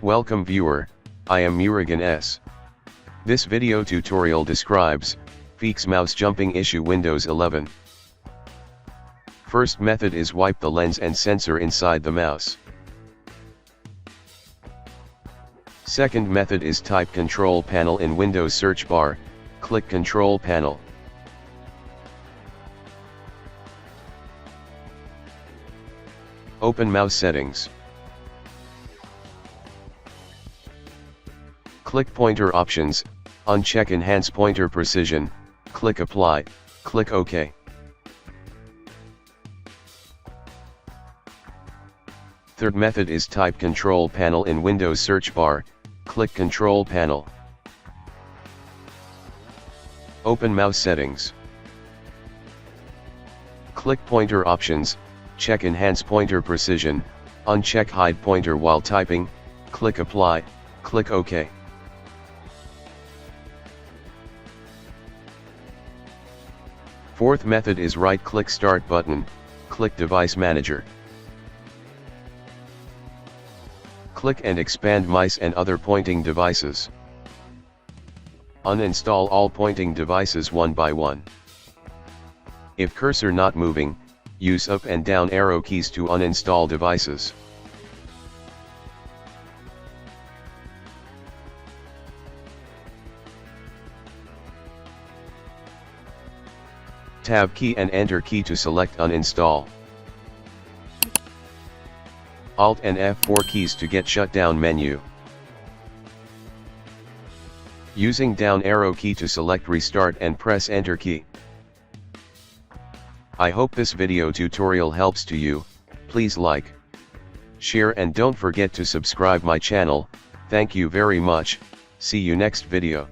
Welcome viewer, I am Murugan S. This video tutorial describes Fix mouse jumping issue Windows 11. First method is wipe the lens and sensor inside the mouse. Second method is type Control Panel in Windows search bar, click Control Panel. Open mouse settings. Click Pointer Options, uncheck Enhance Pointer Precision, click Apply, click OK. Third method is type Control Panel in Windows search bar, click Control Panel. Open mouse settings. Click Pointer Options, check Enhance Pointer Precision, uncheck Hide Pointer while typing, click Apply, click OK. Fourth method is right-click Start button, click Device Manager. Click and expand mice and other pointing devices. Uninstall all pointing devices one by one. If cursor not moving, use up and down arrow keys to uninstall devices. Tab key and Enter key to select uninstall. Alt and F4 keys to get shutdown menu. Using down arrow key to select restart and press Enter key. I hope this video tutorial helps to you. Please like, share and don't forget to subscribe my channel. Thank you very much. See you next video.